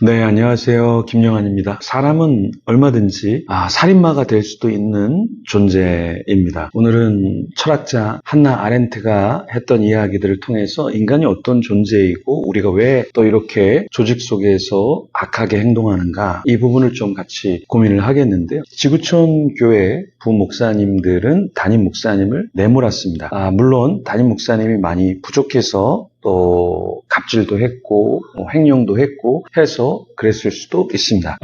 네, 안녕하세요. 김영환입니다. 사람은 얼마든지 살인마가 될 수도 있는 존재입니다. 오늘은 철학자 한나 아렌트가 했던 이야기들을 통해서 인간이 어떤 존재이고 우리가 왜 또 이렇게 조직 속에서 악하게 행동하는가, 이 부분을 좀 같이 고민을 하겠는데요. 지구촌 교회 부목사님들은 담임 목사님을 내몰았습니다. 물론 담임 목사님이 많이 부족해서 또 갑질도 했고 횡령도 했고 해서 그랬을 수도 있습니다.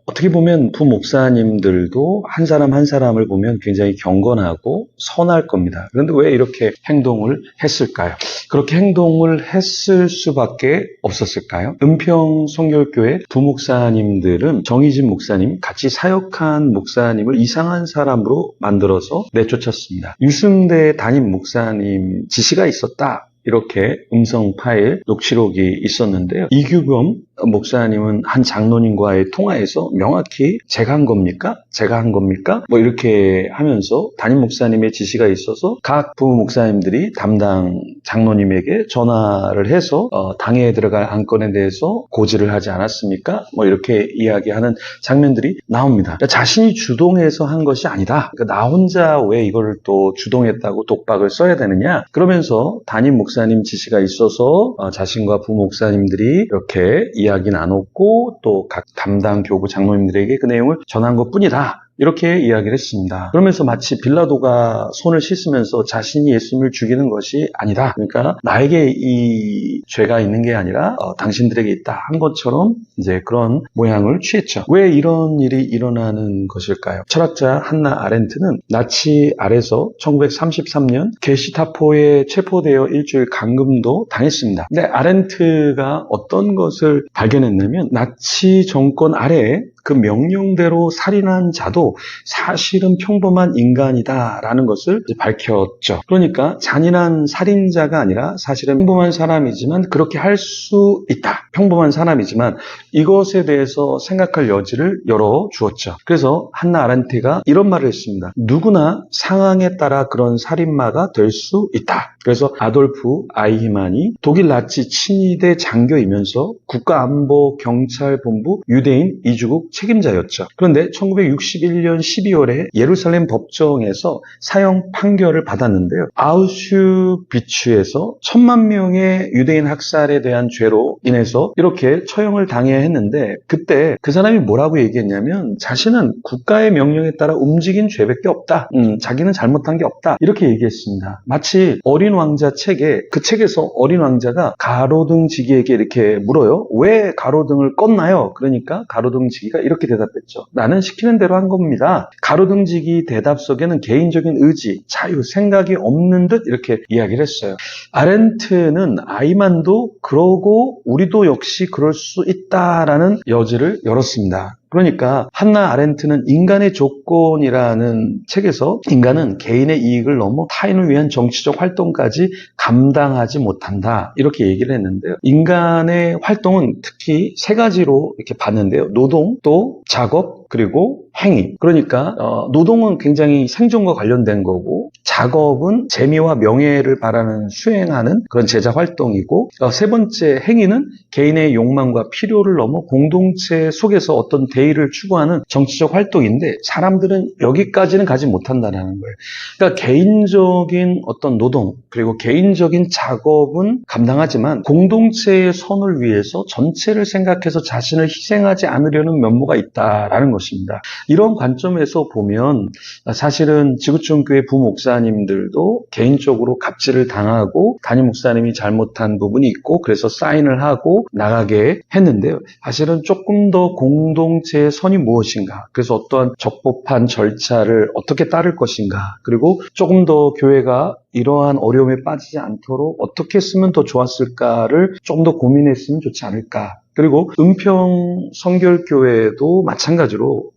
어떻게 보면 부목사님들도 한 사람 한 사람을 보면 굉장히 경건하고 선할 겁니다. 그런데 왜 이렇게 행동을 했을까요? 그렇게 행동을 했을 수밖에 없었을까요? 은평 성결교회 부목사님들은 정의진 목사님, 같이 사역한 목사님을 이상한 사람으로 만들어서 내쫓았습니다. 유승대 담임 목사님 지시가 있었다, 이렇게 음성 파일, 녹취록이 있었는데요. 이규범 목사님은 한 장로님과의 통화에서 명확히 제가 한 겁니까? 제가 한 겁니까? 이렇게 하면서 담임 목사님의 지시가 있어서 각 부부 목사님들이 담당 장로님에게 전화를 해서 당에 들어갈 안건에 대해서 고지를 하지 않았습니까? 이렇게 이야기하는 장면들이 나옵니다. 그러니까 자신이 주동해서 한 것이 아니다. 그러니까 나 혼자 왜 이걸 또 주동했다고 독박을 써야 되느냐? 그러면서 담임 목사님 지시가 있어서 자신과 부목사님들이 이렇게 이야기 나눴고 또 각 담당 교구 장로님들에게 그 내용을 전한 것뿐이다, 이렇게 이야기를 했습니다. 그러면서 마치 빌라도가 손을 씻으면서 자신이 예수님을 죽이는 것이 아니다, 그러니까 나에게 이 죄가 있는 게 아니라 당신들에게 있다 한 것처럼 이제 그런 모양을 취했죠. 왜 이런 일이 일어나는 것일까요? 철학자 한나 아렌트는 나치 아래서 1933년 게시타포에 체포되어 일주일 감금도 당했습니다. 근데 아렌트가 어떤 것을 발견했냐면 나치 정권 아래에 그 명령대로 살인한 자도 사실은 평범한 인간이다라는 것을 밝혔죠. 그러니까 잔인한 살인자가 아니라 사실은 평범한 사람이지만 그렇게 할 수 있다. 평범한 사람이지만 이것에 대해서 생각할 여지를 열어주었죠. 그래서 한나 아렌트가 이런 말을 했습니다. 누구나 상황에 따라 그런 살인마가 될 수 있다. 그래서 아돌프 아이히만이 독일 나치 친위대 장교이면서 국가안보경찰본부 유대인 이주국 책임자였죠. 그런데 1961년 12월에 예루살렘 법정에서 사형 판결을 받았는데요. 아우슈비츠에서 1000만 명의 유대인 학살에 대한 죄로 인해서 이렇게 처형을 당해야 했는데, 그때 그 사람이 뭐라고 얘기했냐면 자신은 국가의 명령에 따라 움직인 죄밖에 없다. 자기는 잘못한 게 없다, 이렇게 얘기했습니다. 마치 어린 왕자 책에, 그 책에서 어린 왕자가 가로등지기에게 이렇게 물어요. 왜 가로등을 껐나요? 그러니까 가로등지기가 이렇게 대답했죠. 나는 시키는 대로 한 겁니다. 가로등지기 대답 속에는 개인적인 의지, 자유, 생각이 없는 듯 이렇게 이야기를 했어요. 아렌트는 아이만도 그러고 우리도 역시 그럴 수 있다라는 여지를 열었습니다. 그러니까 한나 아렌트는 인간의 조건이라는 책에서 인간은 개인의 이익을 넘어 타인을 위한 정치적 활동까지 감당하지 못한다, 이렇게 얘기를 했는데요. 인간의 활동은 특히 세 가지로 이렇게 봤는데요. 노동, 또 작업, 그리고 행위. 그러니까 노동은 굉장히 생존과 관련된 거고, 작업은 재미와 명예를 바라는 수행하는 그런 제자 활동이고, 세 번째 행위는 개인의 욕망과 필요를 넘어 공동체 속에서 어떤 대의를 추구하는 정치적 활동인데, 사람들은 여기까지는 가지 못한다는 거예요. 그러니까 개인적인 어떤 노동 그리고 개인적인 작업은 감당하지만 공동체의 선을 위해서 전체를 생각해서 자신을 희생하지 않으려는 면모가 있다라는 것입니다. 이런 관점에서 보면 사실은 지구촌교회 부목사님들도 개인적으로 갑질을 당하고 담임 목사님이 잘못한 부분이 있고 그래서 사인을 하고 나가게 했는데요. 사실은 조금 더 공동체의 선이 무엇인가, 그래서 어떠한 적법한 절차를 어떻게 따를 것인가, 그리고 조금 더 교회가 이러한 어려움에 빠지지 않도록 어떻게 했으면 더 좋았을까를 조금 더 고민했으면 좋지 않을까. 그리고 은평 성결교회도 마찬가지로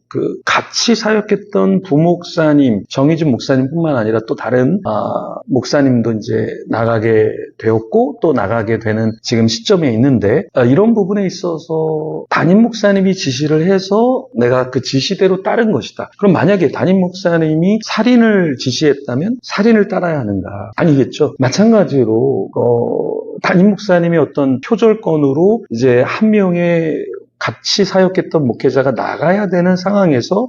같이 사역했던 부목사님, 정의진 목사님뿐만 아니라 또 다른 목사님도 이제 나가게 되었고 또 나가게 되는 지금 시점에 있는데, 이런 부분에 있어서 담임 목사님이 지시를 해서 내가 그 지시대로 따른 것이다. 그럼 만약에 담임 목사님이 살인을 지시했다면 살인을 따라야 하는가? 아니겠죠. 마찬가지로 담임 목사님의 어떤 표절건으로 이제 한 명의 같이 사역했던 목회자가 나가야 되는 상황에서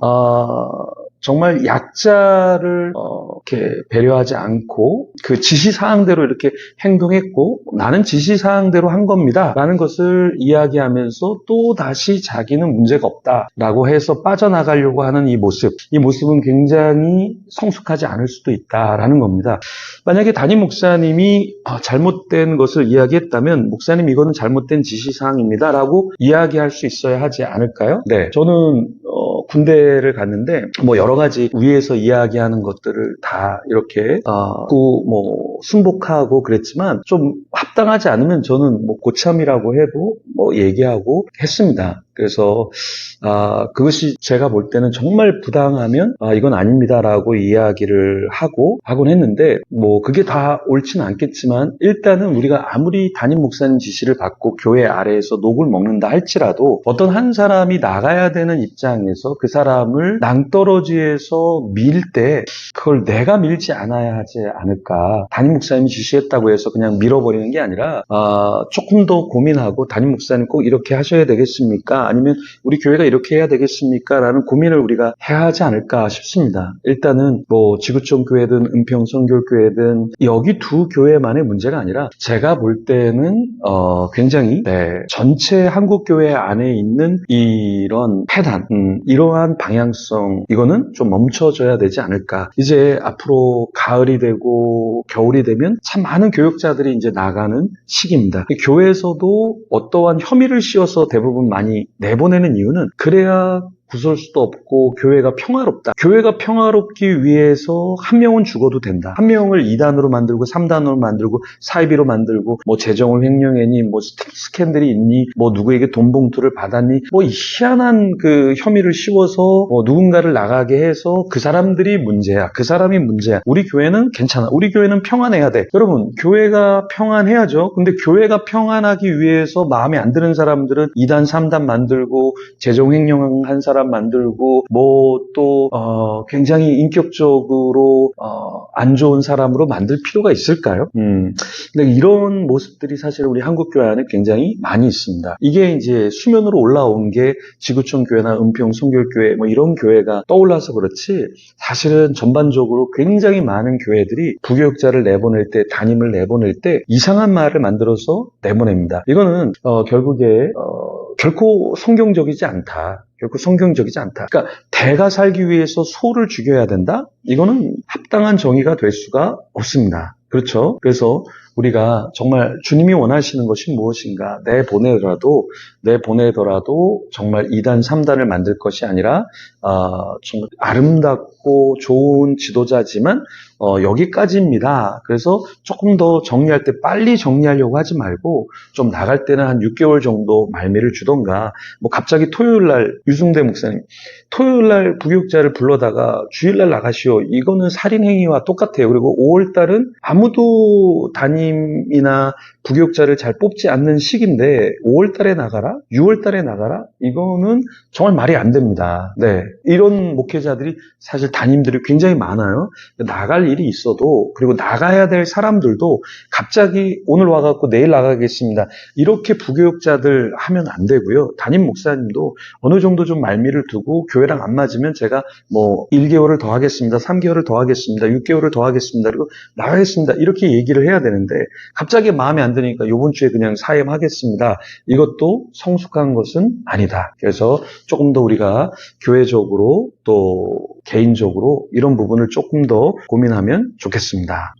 정말 약자를 이렇게 배려하지 않고 그 지시사항대로 이렇게 행동했고 나는 지시사항대로 한 겁니다 라는 것을 이야기하면서 또 다시 자기는 문제가 없다라고 해서 빠져나가려고 하는 이 모습은 굉장히 성숙하지 않을 수도 있다라는 겁니다. 만약에 담임 목사님이 잘못된 것을 이야기했다면 목사님 이거는 잘못된 지시사항입니다 라고 이야기할 수 있어야 하지 않을까요? 네, 저는 군대를 갔는데 여러 가지 위에서 이야기하는 것들을 다 이렇게 순복하고 그랬지만 좀 합당하지 않으면 저는 고참이라고 해도 얘기하고 했습니다. 그래서 그것이 제가 볼 때는 정말 부당하면 이건 아닙니다라고 이야기를 하곤 했는데 그게 다 옳지는 않겠지만 일단은 우리가 아무리 담임 목사님 지시를 받고 교회 아래에서 녹을 먹는다 할지라도 어떤 한 사람이 나가야 되는 입장에서 그 사람을 낭떠러지에서 밀 때 그걸 내가 밀지 않아야 하지 않을까. 담임 목사님이 지시했다고 해서 그냥 밀어버리는 게 아니라 조금 더 고민하고 담임 목사님 꼭 이렇게 하셔야 되겠습니까? 아니면 우리 교회가 이렇게 해야 되겠습니까? 라는 고민을 우리가 해야 하지 않을까 싶습니다. 일단은 지구촌 교회든 은평 선교교회든 여기 두 교회만의 문제가 아니라 제가 볼 때는 굉장히 전체 한국교회 안에 있는 이런 패단, 이러한 방향성 이거는 좀 멈춰져야 되지 않을까. 이제 앞으로 가을이 되고 겨울이 되면 참 많은 교역자들이 이제 나가는 시기입니다. 교회에서도 어떠한 혐의를 씌워서 대부분 많이 내보내는 이유는 그래야 구설수도 없고 교회가 평화롭다. 교회가 평화롭기 위해서 한 명은 죽어도 된다. 한 명을 2단으로 만들고 3단으로 만들고 사이비로 만들고 재정을 횡령했니 스캔들이 있니 누구에게 돈 봉투를 받았니 희한한 그 혐의를 씌워서 누군가를 나가게 해서 그 사람들이 문제야. 그 사람이 문제야. 우리 교회는 괜찮아. 우리 교회는 평안해야 돼. 여러분 교회가 평안해야죠. 근데 교회가 평안하기 위해서 마음에 안 드는 사람들은 2단 3단 만들고 재정 횡령한 사람 만들고 또 굉장히 인격적으로 안 좋은 사람으로 만들 필요가 있을까요? 근데 이런 모습들이 사실 우리 한국교회 안에 굉장히 많이 있습니다. 이게 이제 수면으로 올라온 게 지구촌 교회나 은평 선교교회 이런 교회가 떠올라서 그렇지 사실은 전반적으로 굉장히 많은 교회들이 부교육자를 내보낼 때 담임을 내보낼 때 이상한 말을 만들어서 내보냅니다. 이거는 결국에 결코 성경적이지 않다. 그러니까 대가 살기 위해서 소를 죽여야 된다? 이거는 합당한 정의가 될 수가 없습니다. 그렇죠? 그래서 우리가 정말 주님이 원하시는 것이 무엇인가 내보내더라도 정말 2단, 3단을 만들 것이 아니라 정말 아름답고 좋은 지도자지만 여기까지입니다. 그래서 조금 더 정리할 때 빨리 정리하려고 하지 말고 좀 나갈 때는 한 6개월 정도 말미를 주던가 갑자기 토요일날 유승대 목사님 토요일날 부교육자를 불러다가 주일날 나가시오. 이거는 살인행위와 똑같아요. 그리고 5월달은 아무도 담임이나 부교육자를 잘 뽑지 않는 시기인데 5월달에 나가라? 6월달에 나가라? 이거는 정말 말이 안 됩니다. 네, 이런 목회자들이 사실 담임들이 굉장히 많아요. 나갈 일이 있어도 그리고 나가야 될 사람들도 갑자기 오늘 와갖고 내일 나가겠습니다. 이렇게 부교육자들 하면 안 되고요. 담임 목사님도 어느 정도 좀 말미를 두고 교회랑 안 맞으면 제가 1개월을 더 하겠습니다. 3개월을 더 하겠습니다. 6개월을 더 하겠습니다. 그리고 나가겠습니다. 이렇게 얘기를 해야 되는데 갑자기 마음에 안 드니까 이번 주에 그냥 사임하겠습니다. 이것도 성숙한 것은 아니다. 그래서 조금 더 우리가 교회적으로 또 개인적으로 이런 부분을 조금 더 고민하면 좋겠습니다.